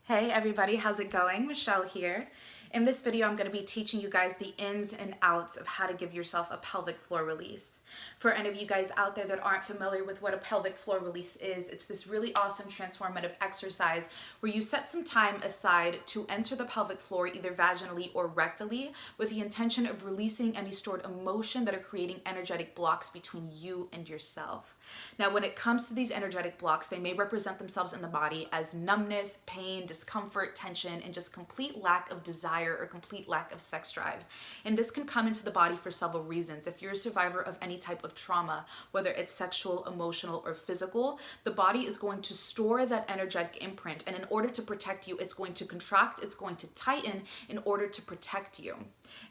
Hey everybody, how's it going? Michelle here. In this video, I'm going to be teaching you guys the ins and outs of how to give yourself a pelvic floor release. For any of you guys out there that aren't familiar with what a pelvic floor release is, it's this really awesome transformative exercise where you set some time aside to enter the pelvic floor either vaginally or rectally with the intention of releasing any stored emotion that are creating energetic blocks between you and yourself. Now, when it comes to these energetic blocks, they may represent themselves in the body as numbness, pain, discomfort, tension, and just complete lack of desire or complete lack of sex drive. And this can come into the body for several reasons. If you're a survivor of any type of trauma, whether it's sexual, emotional, or physical, the body is going to store that energetic imprint. And in order to protect you, it's going to contract, it's going to tighten in order to protect you.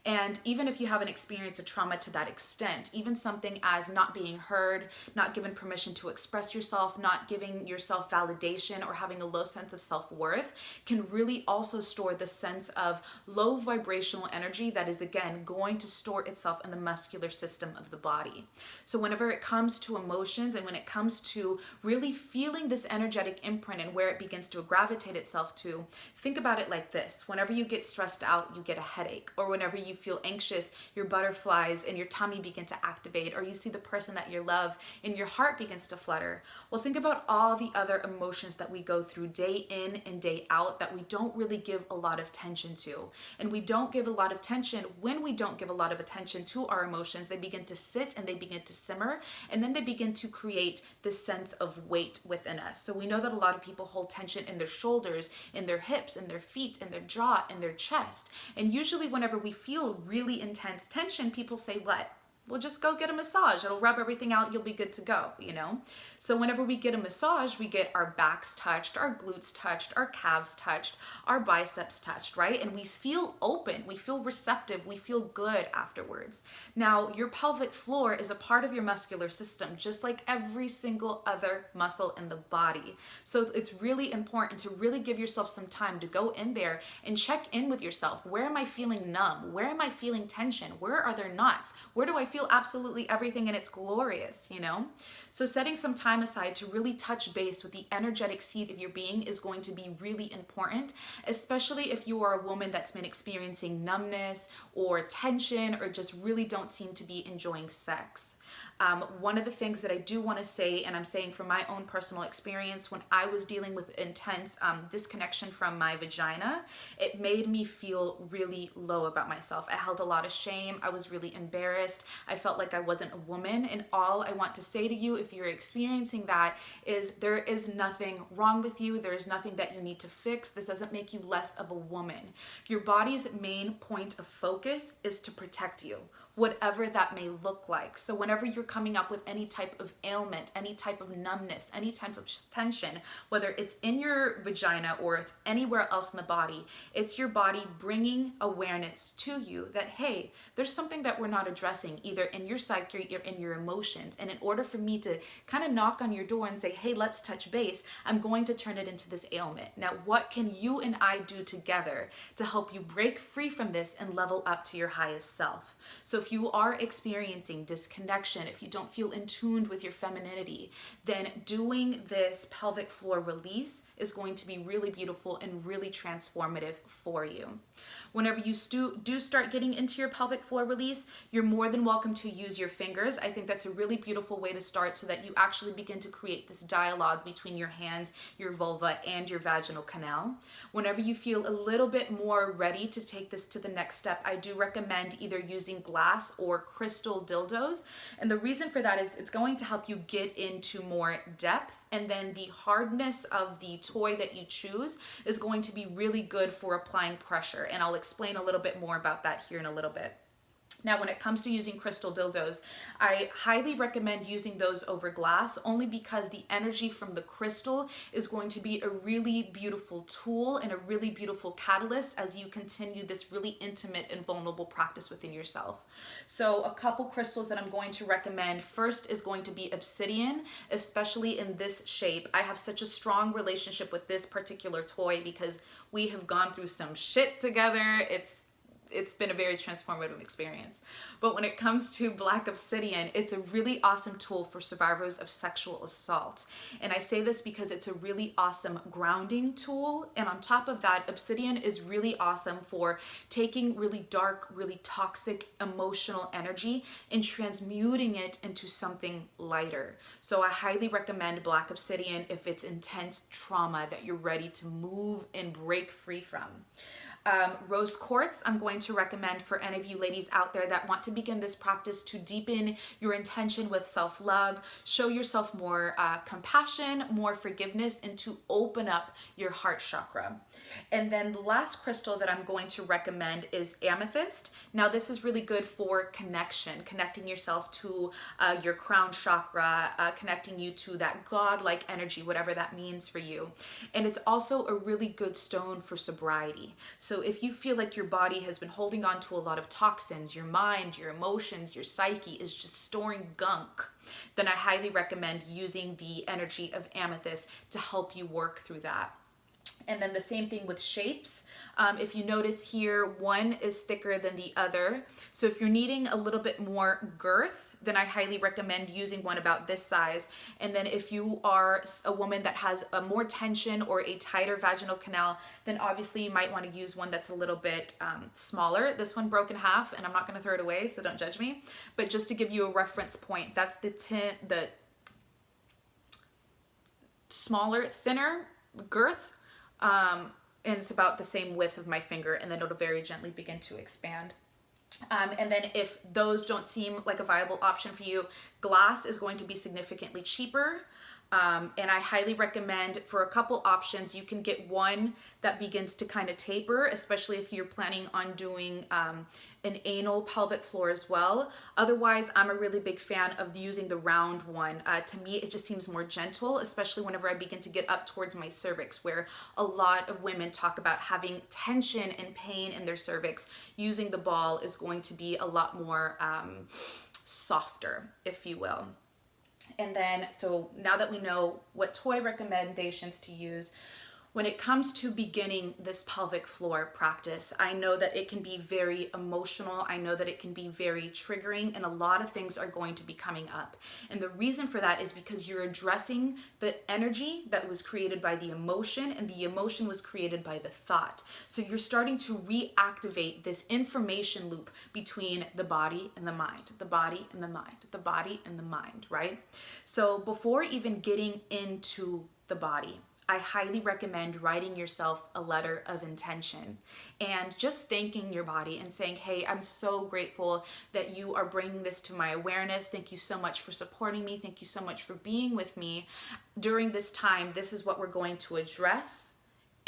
And even if you haven't experienced a trauma to that extent, even something as not being heard, not given permission to express yourself, not giving yourself validation, or having a low sense of self-worth can really also store the sense of low vibrational energy that is, again, going to store itself in the muscular system of the body. So whenever it comes to emotions and when it comes to really feeling this energetic imprint and where it begins to gravitate itself to, think about it like this. Whenever you get stressed out, you get a headache, or whenever you feel anxious, your butterflies and your tummy begin to activate, or you see the person that you love and your heart begins to flutter. Well, think about all the other emotions that we go through day in and day out that we don't really give a lot of attention to. And we don't give a lot of attention. When we don't give a lot of attention to our emotions, they begin to sit and they begin to simmer, and then they begin to create this sense of weight within us. So we know that a lot of people hold tension in their shoulders, in their hips, in their feet, in their jaw, in their chest. And usually whenever we feel really intense tension, people say, what? Well, just go get a massage. It'll rub everything out. You'll be good to go, you know? So whenever we get a massage, we get our backs touched, our glutes touched, our calves touched, our biceps touched, right? And we feel open, we feel receptive, we feel good afterwards. Now, your pelvic floor is a part of your muscular system, just like every single other muscle in the body. So it's really important to really give yourself some time to go in there and check in with yourself. Where am I feeling numb? Where am I feeling tension? Where are there knots? Where do I feel absolutely everything and it's glorious, you know? So setting some time aside to really touch base with the energetic seat of your being is going to be really important, especially if you are a woman that's been experiencing numbness or tension or just really don't seem to be enjoying sex. One of the things that I do want to say, and I'm saying from my own personal experience, when I was dealing with intense disconnection from my vagina, it made me feel really low about myself. I held a lot of shame. I was really embarrassed. I felt like I wasn't a woman. And all I want to say to you, if you're experiencing that, is there is nothing wrong with you. There is nothing that you need to fix. This doesn't make you less of a woman. Your body's main point of focus is to protect you, whatever that may look like. So whenever you're coming up with any type of ailment, any type of numbness, any type of tension, whether it's in your vagina or it's anywhere else in the body, it's your body bringing awareness to you that, hey, there's something that we're not addressing either in your psyche or in your emotions. And in order for me to kind of knock on your door and say, hey, let's touch base, I'm going to turn it into this ailment. Now, what can you and I do together to help you break free from this and level up to your highest self? So if you are experiencing disconnection, if you don't feel in tune with your femininity, then doing this pelvic floor release is going to be really beautiful and really transformative for you. Whenever you do start getting into your pelvic floor release, you're more than welcome to use your fingers. I think that's a really beautiful way to start so that you actually begin to create this dialogue between your hands, your vulva, and your vaginal canal. Whenever you feel a little bit more ready to take this to the next step, I do recommend either using glass or crystal dildos. And the reason for that is it's going to help you get into more depth, and then the hardness of the toy that you choose is going to be really good for applying pressure. And I'll explain a little bit more about that here in a little bit. Now, when it comes to using crystal dildos, I highly recommend using those over glass only because the energy from the crystal is going to be a really beautiful tool and a really beautiful catalyst as you continue this really intimate and vulnerable practice within yourself. So a couple crystals that I'm going to recommend first is going to be obsidian, especially in this shape. I have such a strong relationship with this particular toy because we have gone through some shit together. it's been a very transformative experience. But when it comes to black obsidian, it's a really awesome tool for survivors of sexual assault. And I say this because it's a really awesome grounding tool. And on top of that, obsidian is really awesome for taking really dark, really toxic emotional energy and transmuting it into something lighter. So I highly recommend black obsidian if it's intense trauma that you're ready to move and break free from. Rose quartz, I'm going to recommend for any of you ladies out there that want to begin this practice to deepen your intention with self-love, show yourself more compassion, more forgiveness, and to open up your heart chakra. And then the last crystal that I'm going to recommend is amethyst. Now this is really good for connection, connecting yourself to your crown chakra, connecting you to that godlike energy, whatever that means for you. And it's also a really good stone for sobriety. So if you feel like your body has been holding on to a lot of toxins, your mind, your emotions, your psyche is just storing gunk, then I highly recommend using the energy of amethyst to help you work through that. And then the same thing with shapes. If you notice here, one is thicker than the other. So if you're needing a little bit more girth, then I highly recommend using one about this size. And then if you are a woman that has a more tension or a tighter vaginal canal, then obviously you might want to use one that's a little bit smaller. This one broke in half, and I'm not going to throw it away, so don't judge me. But just to give you a reference point, that's the smaller, thinner girth. And it's about the same width of my finger, and then it'll very gently begin to expand. And then if those don't seem like a viable option for you, glass is going to be significantly cheaper. And I highly recommend for a couple options, you can get one that begins to kind of taper, especially if you're planning on doing an anal pelvic floor as well. Otherwise, I'm a really big fan of using the round one. To me, it just seems more gentle, especially whenever I begin to get up towards my cervix, where a lot of women talk about having tension and pain in their cervix. Using the ball is going to be a lot more softer, if you will. And then, so now that we know what toy recommendations to use, when it comes to beginning this pelvic floor practice, I know that it can be very emotional. I know that it can be very triggering, and a lot of things are going to be coming up. And the reason for that is because you're addressing the energy that was created by the emotion, and the emotion was created by the thought. So you're starting to reactivate this information loop between the body and the mind, the body and the mind, the body and the mind, right? So before even getting into the body, I highly recommend writing yourself a letter of intention and just thanking your body and saying, hey, I'm so grateful that you are bringing this to my awareness. Thank you so much for supporting me. Thank you so much for being with me. During this time, this is what we're going to address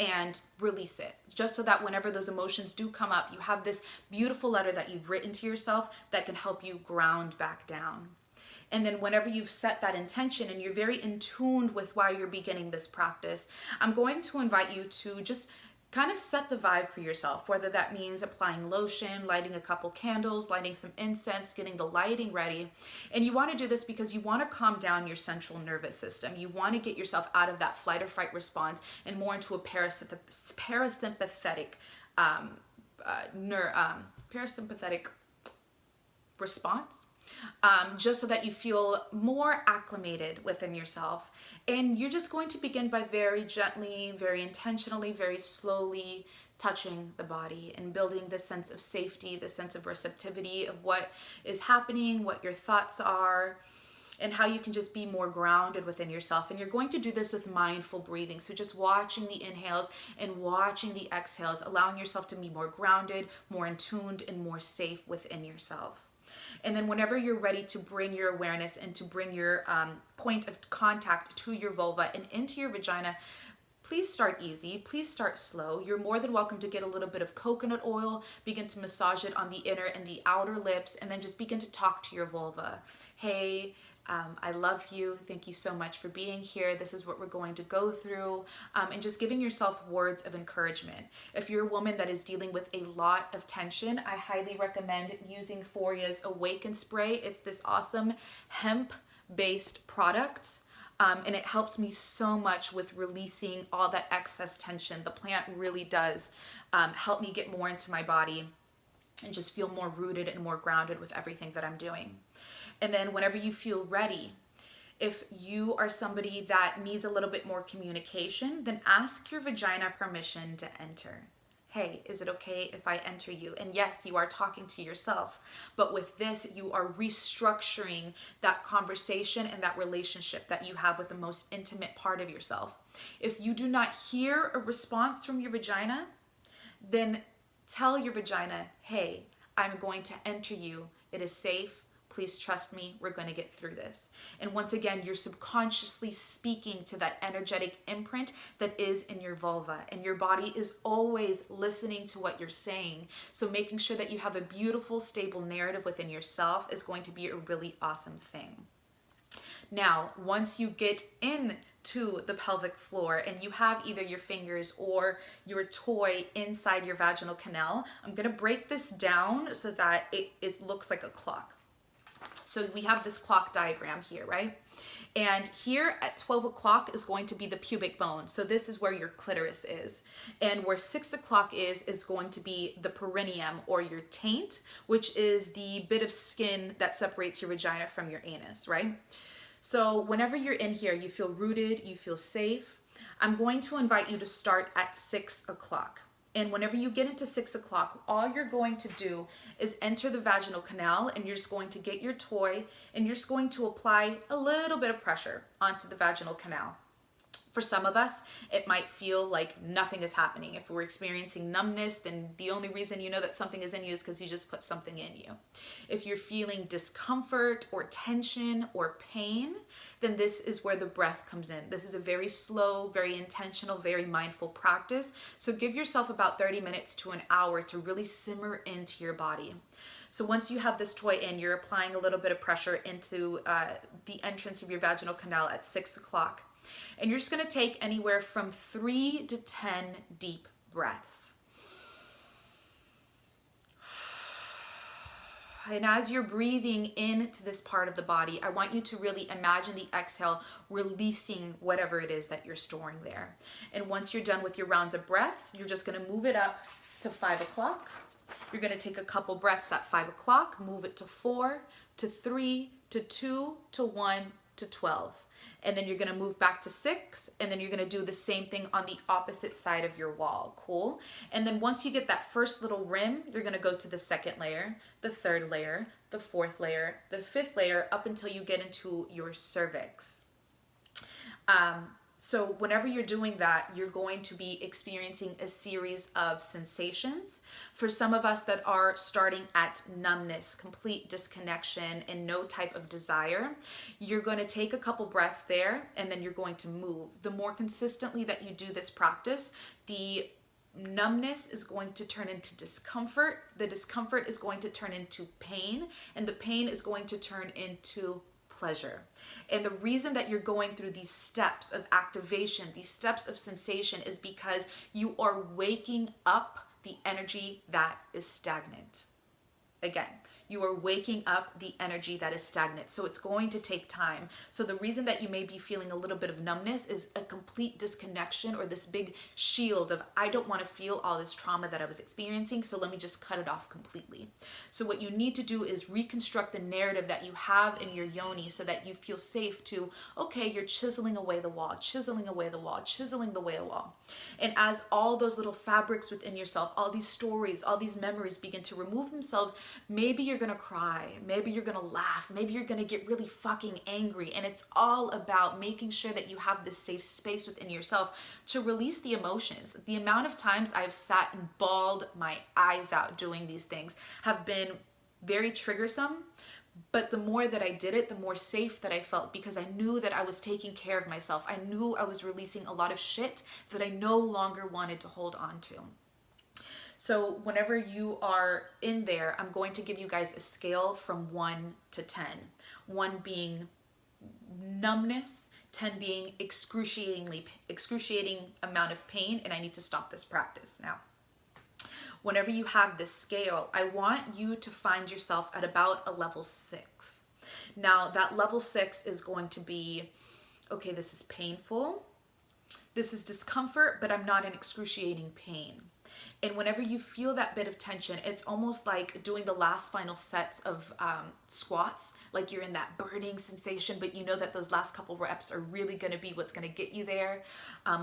and release it. Just so that whenever those emotions do come up, you have this beautiful letter that you've written to yourself that can help you ground back down. And then whenever you've set that intention and you're very in tune with why you're beginning this practice, I'm going to invite you to just kind of set the vibe for yourself, whether that means applying lotion, lighting a couple candles, lighting some incense, getting the lighting ready. And you want to do this because you want to calm down your central nervous system. You want to get yourself out of that flight or fight response and more into a parasympathetic response. Just so that you feel more acclimated within yourself. And you're just going to begin by very gently, very intentionally, very slowly touching the body and building this sense of safety, this sense of receptivity of what is happening, what your thoughts are, and how you can just be more grounded within yourself. And you're going to do this with mindful breathing. So just watching the inhales and watching the exhales, allowing yourself to be more grounded, more in tuned, and more safe within yourself. And then whenever you're ready to bring your awareness and to bring your point of contact to your vulva and into your vagina, please start easy. Please start slow. You're more than welcome to get a little bit of coconut oil, begin to massage it on the inner and the outer lips, and then just begin to talk to your vulva. Hey, I love you. Thank you so much for being here. This is what we're going to go through. And just giving yourself words of encouragement. If you're a woman that is dealing with a lot of tension, I highly recommend using Foria's Awaken Spray. It's this awesome hemp-based product. And it helps me so much with releasing all that excess tension. The plant really does help me get more into my body. and just feel more rooted and more grounded with everything that I'm doing. And then whenever you feel ready, if you are somebody that needs a little bit more communication, then ask your vagina permission to enter. Hey, is it okay if I enter you? And yes, you are talking to yourself, but with this, you are restructuring that conversation and that relationship that you have with the most intimate part of yourself. If you do not hear a response from your vagina, then tell your vagina, hey, I'm going to enter you. It is safe. Please trust me. We're going to get through this. And once again, you're subconsciously speaking to that energetic imprint that is in your vulva, and your body is always listening to what you're saying. So making sure that you have a beautiful, stable narrative within yourself is going to be a really awesome thing. Now, once you get into the pelvic floor and you have either your fingers or your toy inside your vaginal canal, I'm going to break this down so that it looks like a clock. So we have this clock diagram here, right? And here at 12 o'clock is going to be the pubic bone. So this is where your clitoris is. And where 6 o'clock is going to be the perineum, or your taint, which is the bit of skin that separates your vagina from your anus, right? So whenever you're in here, you feel rooted, you feel safe. I'm going to invite you to start at 6 o'clock. And whenever you get into 6 o'clock, all you're going to do is enter the vaginal canal, and you're just going to get your toy and you're just going to apply a little bit of pressure onto the vaginal canal. For some of us, it might feel like nothing is happening. If we're experiencing numbness, then the only reason you know that something is in you is because you just put something in you. If you're feeling discomfort or tension or pain, then this is where the breath comes in. This is a very slow, very intentional, very mindful practice. So give yourself about 30 minutes to an hour to really simmer into your body. So once you have this toy in, you're applying a little bit of pressure into the entrance of your vaginal canal at 6 o'clock. And you're just going to take anywhere from 3 to 10 deep breaths. And as you're breathing into this part of the body, I want you to really imagine the exhale releasing whatever it is that you're storing there. And once you're done with your rounds of breaths, you're just going to move it up to 5 o'clock. You're going to take a couple breaths at 5 o'clock, move it to 4, to 3, to 2, to 1, to 12. And then you're going to move back to 6, and then you're going to do the same thing on the opposite side of your wall. Cool. And then once you get that first little rim, you're going to go to the second layer, the third layer, the fourth layer, the fifth layer, up until you get into your cervix. So whenever you're doing that, you're going to be experiencing a series of sensations. For some of us that are starting at numbness, complete disconnection, and no type of desire, you're going to take a couple breaths there, and then you're going to move. The more consistently that you do this practice, the numbness is going to turn into discomfort. The discomfort is going to turn into pain, and the pain is going to turn into pleasure. And the reason that you're going through these steps of activation, these steps of sensation, is because you are waking up the energy that is stagnant. Again, you are waking up the energy that is stagnant. So it's going to take time. So the reason that you may be feeling a little bit of numbness is a complete disconnection, or this big shield of, I don't want to feel all this trauma that I was experiencing, so let me just cut it off completely. So what you need to do is reconstruct the narrative that you have in your yoni so that you feel safe to, okay, you're chiseling away the wall, chiseling away the wall, chiseling away the wall. And as all those little fabrics within yourself, all these stories, all these memories begin to remove themselves, maybe you're going to cry, maybe you're going to laugh, maybe you're going to get really fucking angry. And it's all about making sure that you have this safe space within yourself to release the emotions. The amount of times I've sat and bawled my eyes out doing these things have been very triggersome, but the more that I did it, the more safe that I felt, because I knew that I was taking care of myself. I knew I was releasing a lot of shit that I no longer wanted to hold on to. So whenever you are in there, I'm going to give you guys a scale from 1 to 10. 1 being numbness, 10 being excruciating amount of pain, and I need to stop this practice now. Whenever you have this scale, I want you to find yourself at about a level 6. Now that level 6 is going to be, okay, this is painful. This is discomfort, but I'm not in excruciating pain. And whenever you feel that bit of tension, it's almost like doing the last final sets of squats, like you're in that burning sensation, but you know that those last couple reps are really going to be what's going to get you there,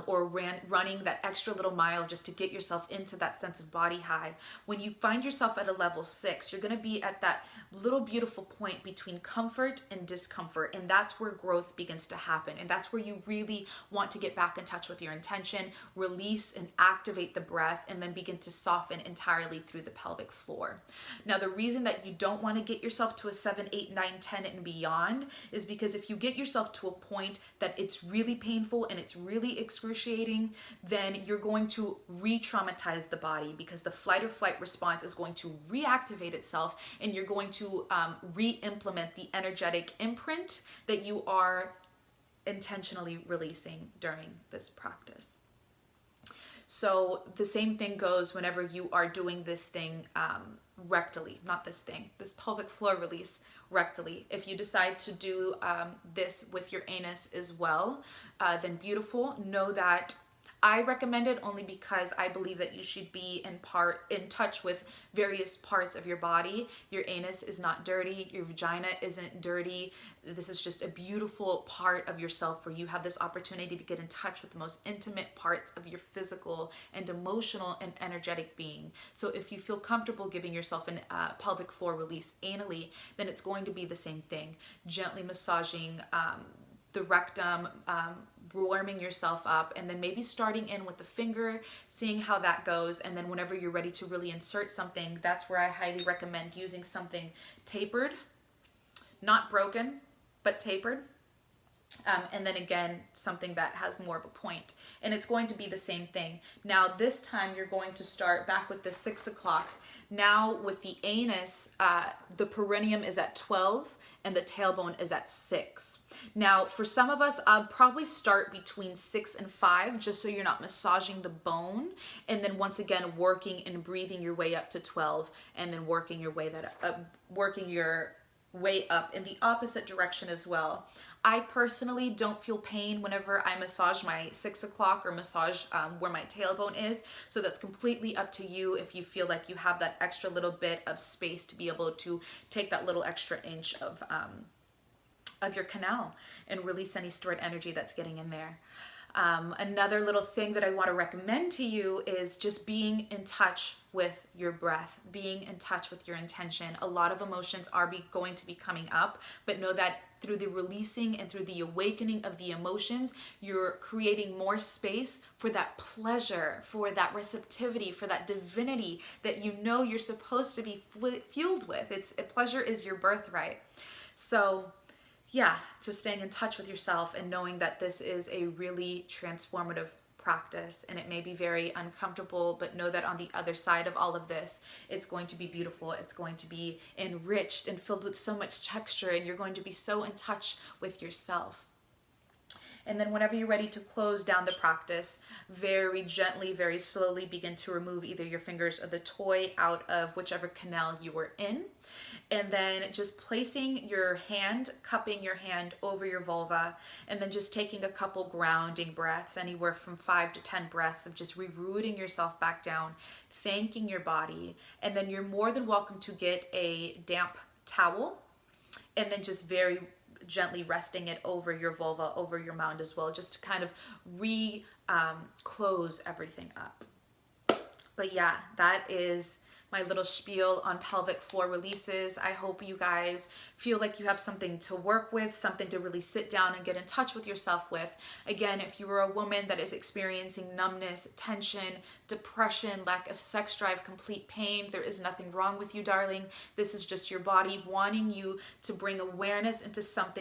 or running that extra little mile just to get yourself into that sense of body high. When you find yourself at a level 6, you're going to be at that little beautiful point between comfort and discomfort, and that's where growth begins to happen, and that's where you really want to get back in touch with your intention, release and activate the breath, and then begin to soften entirely through the pelvic floor. Now, the reason that you don't want to get yourself to a 7, 8, 9, 10 and beyond is because if you get yourself to a point that it's really painful and it's really excruciating, then you're going to re-traumatize the body, because the flight or flight response is going to reactivate itself, and you're going to re-implement the energetic imprint that you are intentionally releasing during this practice. So the same thing goes whenever you are doing this thing rectally, not this thing, this pelvic floor release rectally. If you decide to do this with your anus as well, then beautiful. Know that I recommend it only because I believe that you should be in touch with various parts of your body. Your anus is not dirty. Your vagina isn't dirty. This is just a beautiful part of yourself where you have this opportunity to get in touch with the most intimate parts of your physical and emotional and energetic being. So if you feel comfortable giving yourself a pelvic floor release anally, then it's going to be the same thing. Gently massaging the rectum, warming yourself up, and then maybe starting in with the finger, seeing how that goes, and then whenever you're ready to really insert something, that's where I highly recommend using something tapered, not broken, but tapered. And then again, something that has more of a point, and it's going to be the same thing. Now this time you're going to start back with the 6 o'clock. Now with the anus, the perineum is at 12 and the tailbone is at 6. Now for some of us, I'd probably start between 6 and 5, just so you're not massaging the bone, and then once again working and breathing your way up to 12, and then working your way up in the opposite direction as well. I personally don't feel pain whenever I massage my 6 o'clock or massage where my tailbone is. So that's completely up to you if you feel like you have that extra little bit of space to be able to take that little extra inch of your canal and release any stored energy that's getting in there. Another little thing that I want to recommend to you is just being in touch with your breath, being in touch with your intention. A lot of emotions are going to be coming up, but know that through the releasing and through the awakening of the emotions, you're creating more space for that pleasure, for that receptivity, for that divinity that you know you're supposed to be fueled with. Pleasure is your birthright. So yeah, just staying in touch with yourself and knowing that this is a really transformative practice, and it may be very uncomfortable, but know that on the other side of all of this, it's going to be beautiful. It's going to be enriched and filled with so much texture, and you're going to be so in touch with yourself. And then whenever you're ready to close down the practice, very gently, very slowly begin to remove either your fingers or the toy out of whichever canal you were in. And then just placing your hand, cupping your hand over your vulva, and then just taking a couple grounding breaths, anywhere from 5 to 10 breaths of just rerooting yourself back down, thanking your body. And then you're more than welcome to get a damp towel, and then just very gently resting it over your vulva, over your mound as well, just to kind of close everything up. But yeah, that is my little spiel on pelvic floor releases. I hope you guys feel like you have something to work with, something to really sit down and get in touch with yourself with. Again, if you are a woman that is experiencing numbness, tension, depression, lack of sex drive, complete pain, there is nothing wrong with you, darling. This is just your body wanting you to bring awareness into something